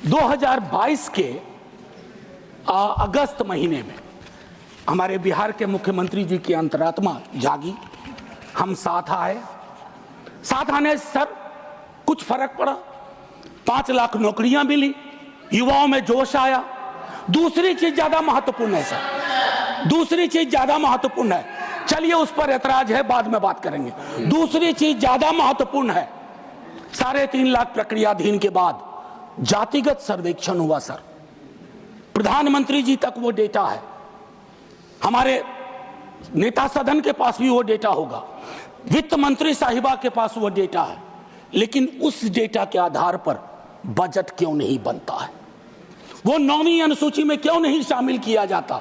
2022 के अगस्त महीने में हमारे बिहार के मुख्यमंत्री जी की अंतरात्मा जागी, हम साथ आए। साथ आने से सर कुछ फर्क पड़ा, 5 लाख नौकरियां मिली, युवाओं में जोश आया। दूसरी चीज ज्यादा महत्वपूर्ण है सर, दूसरी चीज ज्यादा महत्वपूर्ण है, चलिए उस पर ऐतराज है, बाद में बात करेंगे। दूसरी चीज ज्यादा महत्वपूर्ण है, 3.5 लाख प्रक्रियाधीन के बाद जातिगत सर्वेक्षण हुआ सर। प्रधानमंत्री जी तक वो डेटा है, हमारे नेता सदन के पास भी वो डेटा होगा, वित्त मंत्री साहिबा के पास वो डेटा है, लेकिन उस डेटा के आधार पर बजट क्यों नहीं बनता है? वो 9वीं अनुसूची में क्यों नहीं शामिल किया जाता?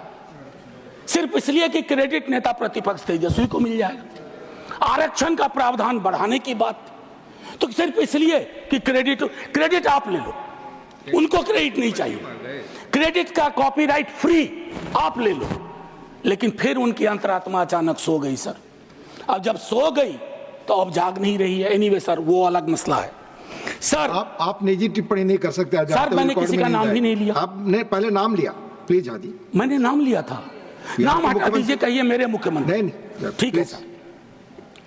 सिर्फ इसलिए कि क्रेडिट नेता प्रतिपक्ष तेजस्वी को मिल जाएगा। आरक्षण का प्रावधान बढ़ाने की बात तो सिर्फ इसलिए कि क्रेडिट आप ले लो, उनको क्रेडिट नहीं चाहिए, क्रेडिट का कॉपीराइट फ्री आप ले लो। लेकिन फिर उनकी अंतरात्मा अचानक सो गई सर। अब जब सो गई तो अब जाग नहीं रही है। एनीवे सर, वो अलग मसला है सर। आप निजी टिप्पणी नहीं कर सकते सर, मैंने किसी का नाम भी नहीं लिया। आपने पहले नाम लिया, प्लीज आदि। मैंने नाम लिया था, नाम हटा दीजिए, कहिए मेरे मुख्यमंत्री। नहीं, ठीक है सर।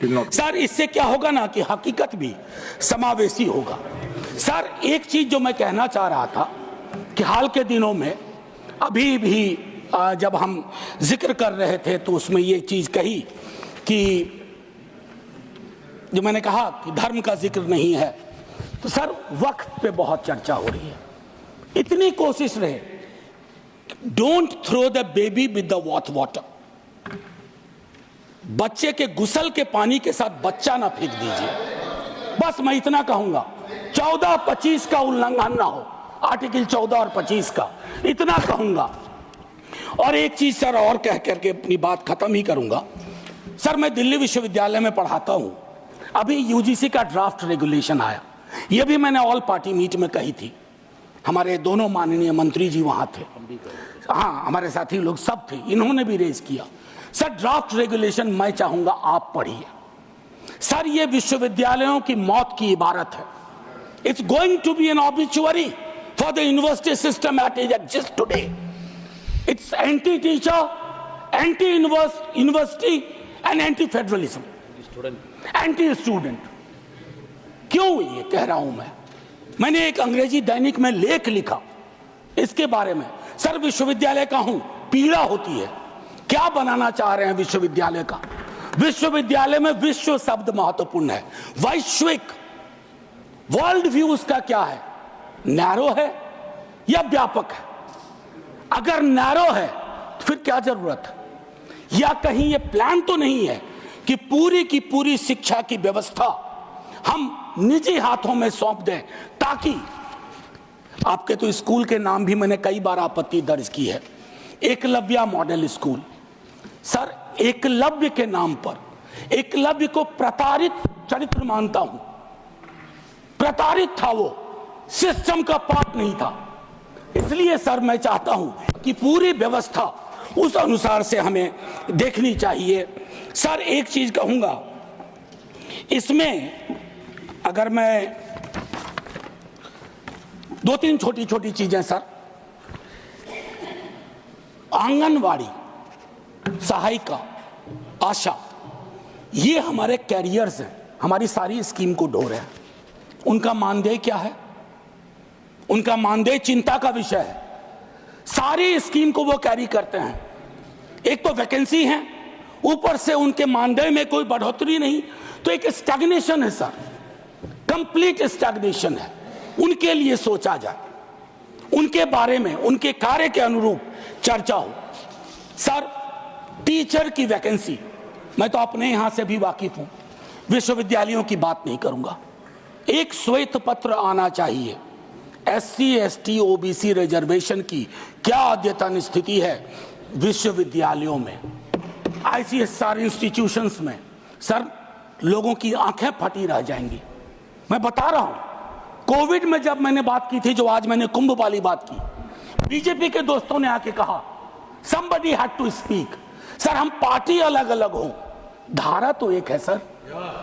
सर, इससे क्या होगा ना कि हकीकत भी समावेशी होगा। सर, एक चीज जो मैं कहना चाह रहा था कि हाल के दिनों में अभी भी जब हम जिक्र कर रहे थे तो उसमें ये चीज कही कि जो मैंने कहा कि धर्म का जिक्र नहीं है, तो सर वक्त पे बहुत चर्चा हो रही है। इतनी कोशिश रहे, don't throw the baby with the bath water. बच्चे के गुसल के पानी के साथ बच्चा ना फेंक दीजिए। बस मैं इतना कहूंगा, 14-25 का उल्लंघन ना हो, आर्टिकल 14 और 25 का, इतना कहूंगा। और एक चीज सर और कह करके अपनी बात खत्म ही करूंगा। सर, मैं दिल्ली विश्वविद्यालय में पढ़ाता हूं, अभी यूजीसी का ड्राफ्ट रेगुलेशन आया, यह भी मैंने ऑल पार्टी मीट में कही थी, हमारे दोनों माननीय मंत्री जी वहां थे, हाँ हमारे साथी लोग सब थे, इन्होंने भी रेज किया। सर, ड्राफ्ट रेगुलेशन मैं चाहूंगा आप पढ़िए। सर, ये विश्वविद्यालयों की मौत की इबारत है। It's going to be an ऑब्ituary for the university system at it exist today. It's anti teacher, anti university and anti federalism, anti student. क्यों ये कह रहा हूं मैंने एक अंग्रेजी दैनिक में लेख लिखा इसके बारे में। सर, विश्वविद्यालय का हूं, पीड़ा होती है। क्या बनाना चाह रहे हैं विश्वविद्यालय का? विश्वविद्यालय में विश्व शब्द महत्वपूर्ण है, वैश्विक वर्ल्ड व्यू उसका क्या है? नैरो है या व्यापक है? अगर नैरो है तो फिर क्या जरूरत है? या कहीं ये प्लान तो नहीं है कि पूरी की पूरी शिक्षा की व्यवस्था हम निजी हाथों में सौंप दें, ताकि आपके तो स्कूल के नाम भी मैंने कई बार आपत्ति दर्ज की है, Eklavya model school. Sir, Eklavya के नाम पर, एकलव्य को प्रताड़ित चरित्र मानता हूं, प्रताड़ित था, वो सिस्टम का पार्ट नहीं था। इसलिए सर मैं चाहता हूं कि पूरी व्यवस्था उस अनुसार से हमें देखनी चाहिए। सर, एक चीज कहूंगा इसमें, अगर मैं 2-3 छोटी छोटी चीजें सर, आंगनवाड़ी, सहायिका, आशा, ये हमारे कैरियर्स हैं, हमारी सारी स्कीम को ढो रहे हैं। उनका मानदेय क्या है? उनका मानदेय चिंता का विषय है। सारी स्कीम को वो कैरी करते हैं। एक तो वैकेंसी है, ऊपर से उनके मानदेय में कोई बढ़ोतरी नहीं, तो एक स्टैग्नेशन है सर, कंप्लीट स्टैग्नेशन है। उनके लिए सोचा जाए, उनके बारे में, उनके कार्य के अनुरूप चर्चा हो। सर, टीचर की वैकेंसी, मैं तो अपने यहां से भी वाकिफ हूं, विश्वविद्यालयों की बात नहीं करूंगा। एक श्वेत पत्र आना चाहिए, SC ST OBC रिजर्वेशन की क्या अद्यतन स्थिति है विश्वविद्यालयों में, ICSR इंस्टीट्यूशंस में। सर, लोगों की आंखें फटी रह जाएंगी। मैं बता रहा हूं, कोविड में जब मैंने बात की थी, जो आज मैंने कुंभ वाली बात की, बीजेपी के दोस्तों ने आके कहा somebody had to speak। Sir, हम पार्टी अलग अलग हो, धारा तो एक है सर।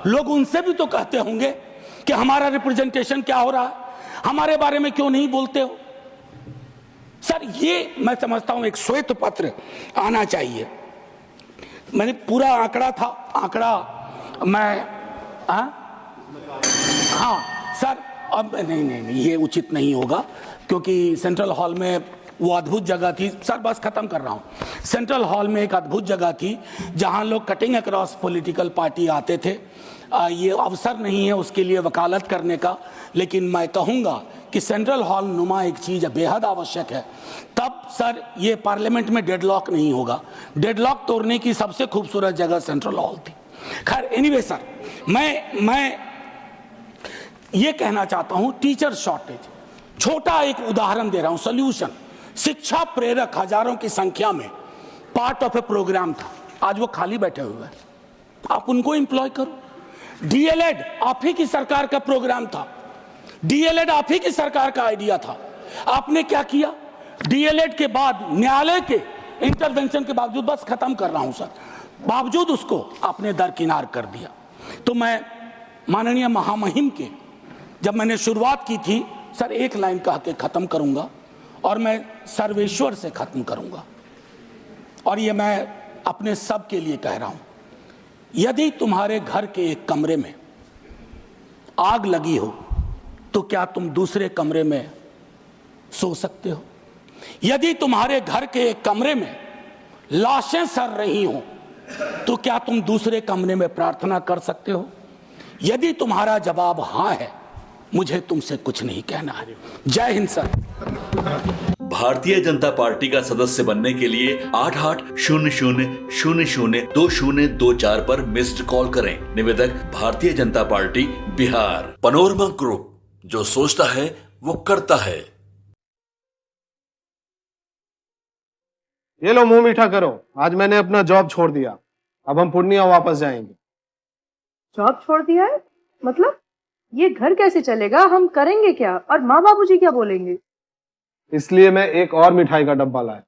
लोग उनसे भी तो कहते होंगे कि हमारा रिप्रेजेंटेशन क्या हो रहा है, हमारे बारे में क्यों नहीं बोलते हो? सर ये मैं समझता हूं एक श्वेत पत्र आना चाहिए। मैंने पूरा आंकड़ा मैं हाँ सर, अब नहीं ये उचित नहीं होगा, क्योंकि सेंट्रल हॉल में वो अद्भुत जगह थी। सर बस खत्म कर रहा हूं। सेंट्रल हॉल में एक अद्भुत जगह थी जहां लोग कटिंग अक्रॉस पॉलिटिकल पार्टी आते थे। ये अवसर नहीं है उसके लिए वकालत करने का, लेकिन मैं कहूंगा कि सेंट्रल हॉल नुमा एक चीज बेहद आवश्यक है। तब सर ये पार्लियामेंट में डेडलॉक नहीं होगा। डेडलॉक तोड़ने की सबसे खूबसूरत जगह सेंट्रल हॉल थी। खैर एनीवे सर, मैं ये कहना चाहता हूं, टीचर शॉर्टेज, छोटा एक उदाहरण दे रहा हूं, सोल्यूशन। शिक्षा प्रेरक हजारों की संख्या में पार्ट ऑफ ए प्रोग्राम था, आज वो खाली बैठे हुए हैं, आप उनको एम्प्लॉय करो। डीएलएड आप ही की सरकार का प्रोग्राम था, डीएलएड आप ही की सरकार का आइडिया था। आपने क्या किया? डीएलएड के बाद न्यायालय के इंटरवेंशन के बावजूद, बस खत्म कर रहा हूं सर, बावजूद उसको आपने दरकिनार कर दिया। तो मैं माननीय महामहिम के, जब मैंने शुरुआत की थी सर, एक लाइन कह के खत्म करूंगा और मैं सर्वेश्वर से खत्म करूंगा, और ये मैं अपने सब के लिए कह रहा हूं। यदि तुम्हारे घर के एक कमरे में आग लगी हो तो क्या तुम दूसरे कमरे में सो सकते हो? यदि तुम्हारे घर के एक कमरे में लाशें सड़ रही हो तो क्या तुम दूसरे कमरे में प्रार्थना कर सकते हो? यदि तुम्हारा जवाब हां है, मुझे तुमसे कुछ नहीं कहना है। जय हिंद सर। भारतीय जनता पार्टी का सदस्य बनने के लिए 8800002024 पर मिस्ड कॉल करें। निवेदक Bharatiya Janata party Bihar. Panorama group, जो सोचता है वो करता है। ये लो मुंह मीठा करो, आज मैंने अपना जॉब छोड़ दिया, अब हम पूर्णिया वापस जाएंगे। जॉब छोड़ दिया है? मतलब ये घर कैसे चलेगा? हम करेंगे क्या? और माँ बाबूजी क्या बोलेंगे? इसलिए मैं एक और मिठाई का डब्बा लाया।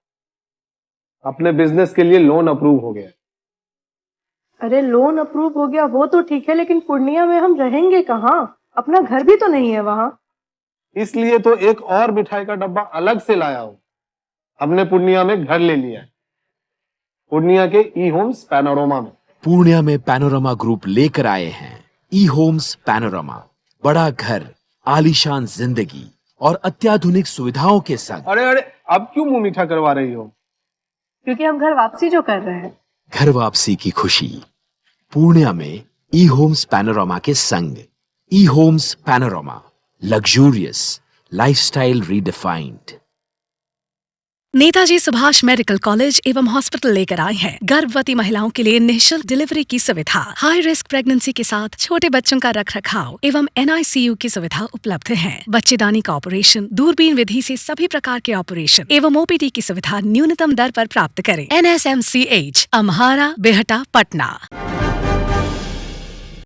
अपने बिजनेस के लिए लोन अप्रूव हो गया। अरे लोन अप्रूव हो गया वो तो ठीक है, लेकिन पूर्णिया में हम रहेंगे कहाँ? अपना घर भी तो नहीं है वहाँ। इसलिए तो एक और मिठाई का डब्बा अलग से लाया हूँ। हमने पूर्णिया में घर ले लिया है, पूर्णिया के ई होम्स पैनोरमा में। पूर्णिया में पैनोरमा ग्रुप लेकर आए हैं ई होम्स पैनोरमा। बड़ा घर, आलीशान जिंदगी और अत्याधुनिक सुविधाओं के संग। अरे अब क्यों मुंह मीठा करवा रही हो? क्योंकि हम घर वापसी जो कर रहे हैं। घर वापसी की खुशी पूर्णिया में ई होम्स पैनोरमा के संग। E homes panorama, luxurious lifestyle redefined. Netaji Subhash medical college एवं हॉस्पिटल लेकर आए हैं गर्भवती महिलाओं के लिए निःशुल्क डिलीवरी की सुविधा। हाई रिस्क प्रेगनेंसी के साथ छोटे बच्चों का रखरखाव एवं NICU की सुविधा उपलब्ध है। बच्चेदानी का ऑपरेशन, दूरबीन विधि से सभी प्रकार के ऑपरेशन एवं OPD की सुविधा न्यूनतम दर पर प्राप्त करें। NSMCH, अम्हारा, बेहटा, पटना।